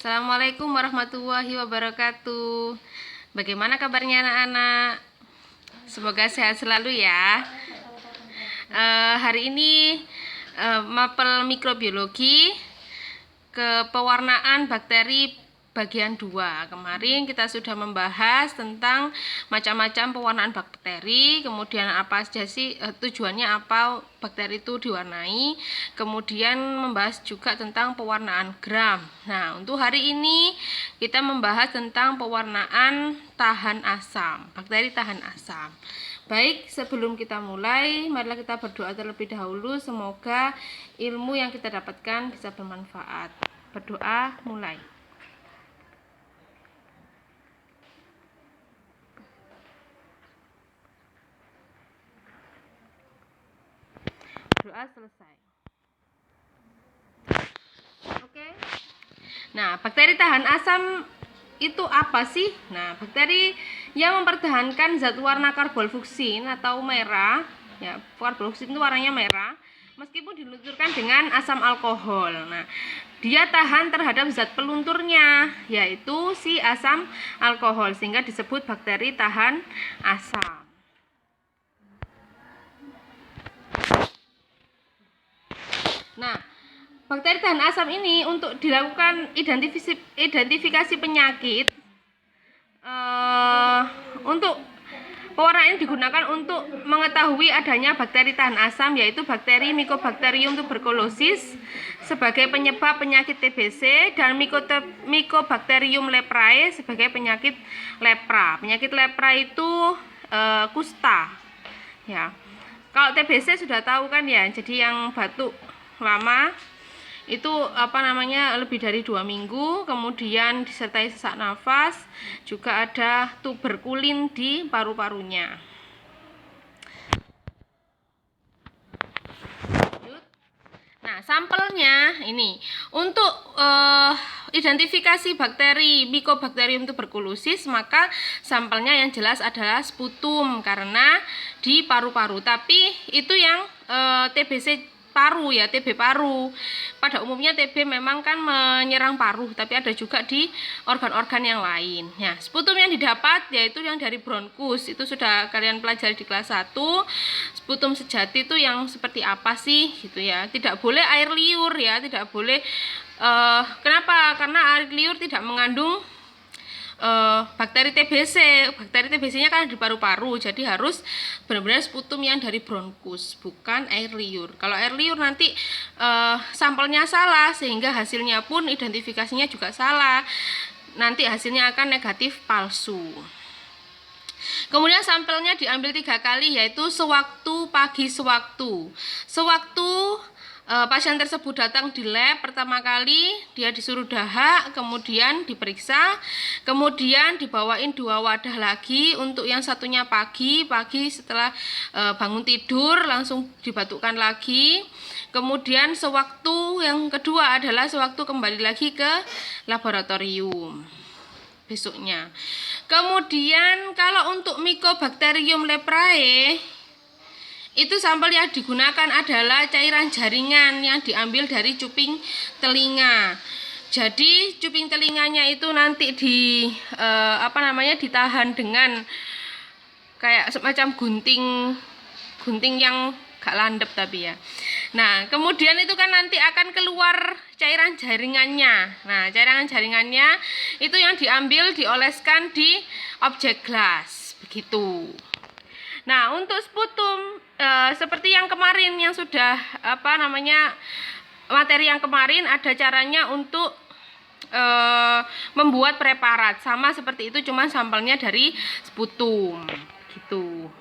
Assalamualaikum warahmatullahi wabarakatuh. Bagaimana kabarnya anak-anak? Semoga sehat selalu ya. Hari ini mapel mikrobiologi ke pewarnaan bakteri bagian 2. Kemarin kita sudah membahas tentang macam-macam pewarnaan bakteri, kemudian apa saja sih tujuannya apa bakteri itu diwarnai, kemudian membahas juga tentang pewarnaan gram. Nah, untuk hari ini kita membahas tentang pewarnaan tahan asam, bakteri tahan asam. Baik, sebelum kita mulai, marilah kita berdoa terlebih dahulu. Semoga ilmu yang kita dapatkan bisa bermanfaat. Berdoa, mulai. Doa selesai. Oke. Nah, bakteri tahan asam itu apa sih? Nah, bakteri yang mempertahankan zat warna karbonfluksin atau merah, ya, karbonfluksin itu warnanya merah, meskipun dilunturkan dengan asam alkohol. Nah, dia tahan terhadap zat pelunturnya, yaitu si asam alkohol, sehingga disebut bakteri tahan asam. Nah, bakteri tahan asam ini untuk dilakukan identifikasi penyakit, untuk pewarnaan ini digunakan untuk mengetahui adanya bakteri tahan asam, yaitu bakteri Mycobacterium tuberculosis sebagai penyebab penyakit TBC dan Mycobacterium leprae sebagai penyakit lepra. Penyakit lepra itu kusta. Ya. Kalau TBC sudah tahu kan ya, jadi yang batuk lama itu lebih dari 2 minggu, kemudian disertai sesak nafas, juga ada tuberkulin di paru-parunya. Nah, sampelnya ini untuk identifikasi bakteri Mycobacterium tuberculosis, maka sampelnya yang jelas adalah sputum karena di paru-paru. Tapi itu yang TBC paru ya, TB paru. Pada umumnya TB memang kan menyerang paru, tapi ada juga di organ-organ yang lain. Ya, sputum yang didapat yaitu yang dari bronkus. Itu sudah kalian pelajari di kelas 1. Sputum sejati itu yang seperti apa sih gitu ya. Tidak boleh air liur ya, tidak boleh kenapa? Karena air liur tidak mengandung bakteri TBC. Bakteri TBC-nya kan di paru-paru, jadi harus benar-benar sputum yang dari bronkus, bukan air liur. Kalau air liur nanti sampelnya salah, sehingga hasilnya pun identifikasinya juga salah. Nanti hasilnya akan negatif palsu. Kemudian sampelnya diambil 3 kali, yaitu sewaktu pagi sewaktu. Sewaktu pasien tersebut datang di lab pertama kali, dia disuruh dahak, kemudian diperiksa, kemudian dibawain 2 wadah lagi. Untuk yang satunya pagi setelah bangun tidur langsung dibatukkan lagi. Kemudian sewaktu yang kedua adalah sewaktu kembali lagi ke laboratorium besoknya. Kemudian kalau untuk Mycobacterium leprae, itu sampel yang digunakan adalah cairan jaringan yang diambil dari cuping telinga. Jadi cuping telinganya itu nanti ditahan dengan kayak semacam gunting yang gak landep tapi ya. Nah, kemudian itu kan nanti akan keluar cairan jaringannya. Nah, cairan jaringannya itu yang diambil dioleskan di objek gelas, begitu. Nah, untuk sputum seperti yang kemarin yang sudah materi yang kemarin, ada caranya untuk membuat preparat sama seperti itu, cuma sampelnya dari sputum gitu.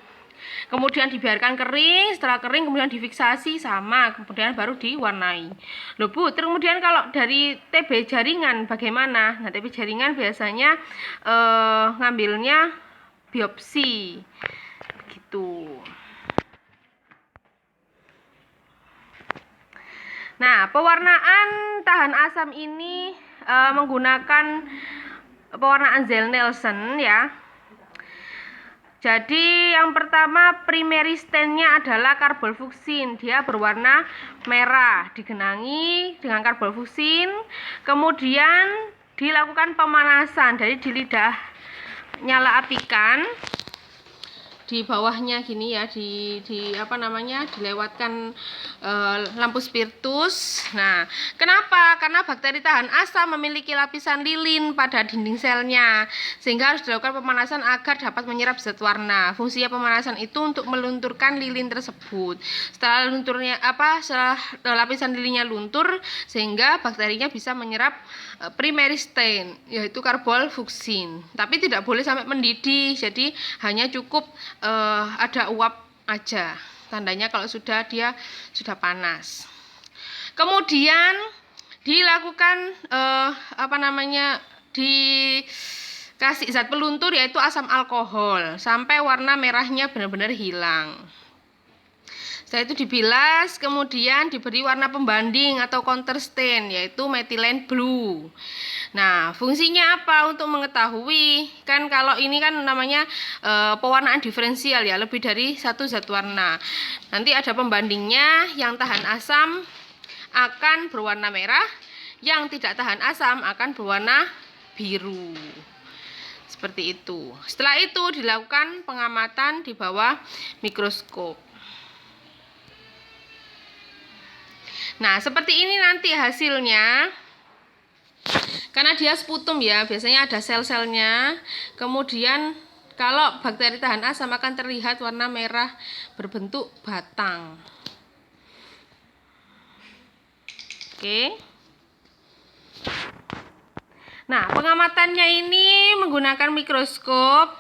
Kemudian dibiarkan kering, setelah kering kemudian difiksasi sama, kemudian baru diwarnai. Loh Bu, kemudian kalau dari TB jaringan bagaimana? Nah, TB jaringan biasanya ngambilnya biopsi gitu. Nah, pewarnaan tahan asam ini menggunakan pewarnaan Zell-Neelsen ya. Jadi yang pertama primary stain-nya adalah karbonfluksin. Dia berwarna merah, digenangi dengan karbonfluksin. Kemudian dilakukan pemanasan. Jadi di lidah nyala apikan, di bawahnya gini ya, di apa namanya, dilewatkan lampu spiritus. Nah, kenapa? Karena bakteri tahan asam memiliki lapisan lilin pada dinding selnya, sehingga harus dilakukan pemanasan agar dapat menyerap zat warna. Fungsinya pemanasan itu untuk melunturkan lilin tersebut. Setelah lapisan lilinnya luntur, sehingga bakterinya bisa menyerap primary stain, yaitu karbol-fuksin. Tapi tidak boleh sampai mendidih, jadi hanya cukup ada uap aja, tandanya kalau dia sudah panas. Kemudian dilakukan dikasih zat peluntur yaitu asam alkohol sampai warna merahnya benar-benar hilang. Setelah itu dibilas, kemudian diberi warna pembanding atau counter stain yaitu methylene blue. Nah, fungsinya apa untuk mengetahui? Kan kalau ini kan namanya pewarnaan diferensial ya, lebih dari satu zat warna. Nanti ada pembandingnya, yang tahan asam akan berwarna merah, yang tidak tahan asam akan berwarna biru. Seperti itu. Setelah itu dilakukan pengamatan di bawah mikroskop. Nah, seperti ini nanti hasilnya. Karena dia sputum ya, biasanya ada sel-selnya. Kemudian kalau bakteri tahan asam akan terlihat warna merah berbentuk batang. Oke. Nah, pengamatannya ini menggunakan mikroskop.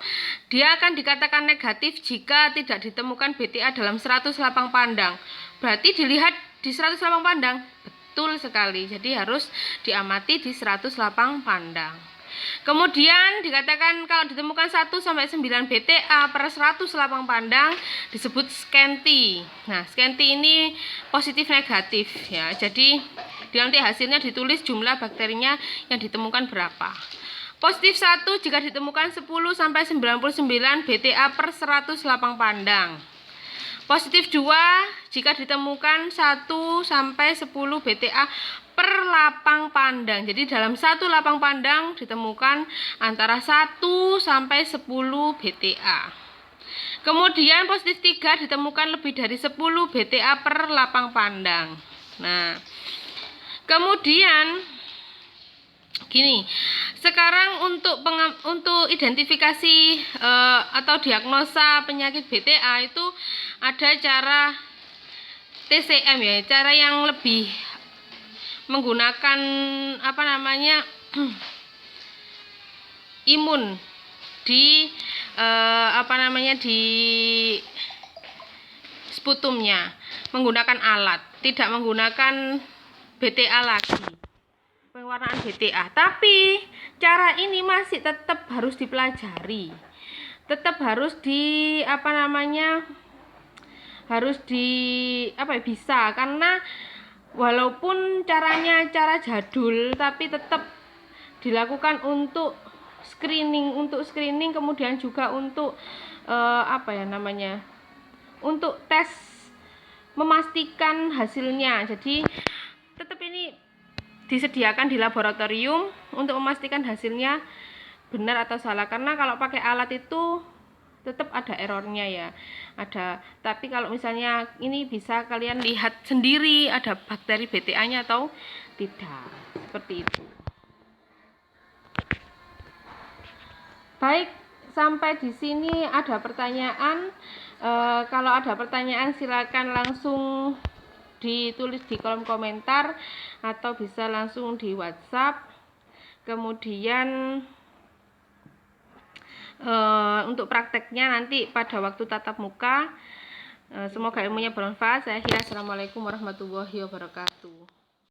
Dia akan dikatakan negatif jika tidak ditemukan BTA dalam 100 lapang pandang. Berarti dilihat di 100 lapang pandang. Betul sekali. Jadi harus diamati di 100 lapang pandang. Kemudian dikatakan kalau ditemukan 1-9 BTA per 100 lapang pandang disebut scanty. Nah, scanty ini positif negatif ya. Jadi nanti hasilnya ditulis jumlah bakterinya yang ditemukan berapa. Positif 1 jika ditemukan 10-99 BTA per 100 lapang pandang. Positif 2 jika ditemukan 1-10 BTA per lapang pandang. Jadi dalam satu lapang pandang ditemukan antara 1-10 BTA. Kemudian positif 3 ditemukan lebih dari 10 BTA per lapang pandang. Nah, kemudian gini, sekarang untuk identifikasi atau diagnosa penyakit BTA itu ada cara TCM ya, cara yang lebih menggunakan imun di di sputumnya, menggunakan alat, tidak menggunakan BTA lagi, pewarnaan BTA. Tapi cara ini masih tetap harus dipelajari, tetap harus bisa, karena walaupun caranya cara jadul tapi tetap dilakukan untuk screening kemudian juga untuk untuk tes memastikan hasilnya. Jadi tetap ini disediakan di laboratorium untuk memastikan hasilnya benar atau salah, karena kalau pakai alat itu tetap ada errornya ya, ada. Tapi kalau misalnya ini bisa kalian lihat sendiri ada bakteri BTA-nya atau tidak, seperti itu. Baik, sampai di sini ada pertanyaan. Kalau ada pertanyaan silakan langsung ditulis di kolom komentar atau bisa langsung di WhatsApp. Kemudian untuk prakteknya nanti pada waktu tatap muka. Semoga ilmunya bermanfaat. Saya akhiri. Assalamualaikum warahmatullahi wabarakatuh.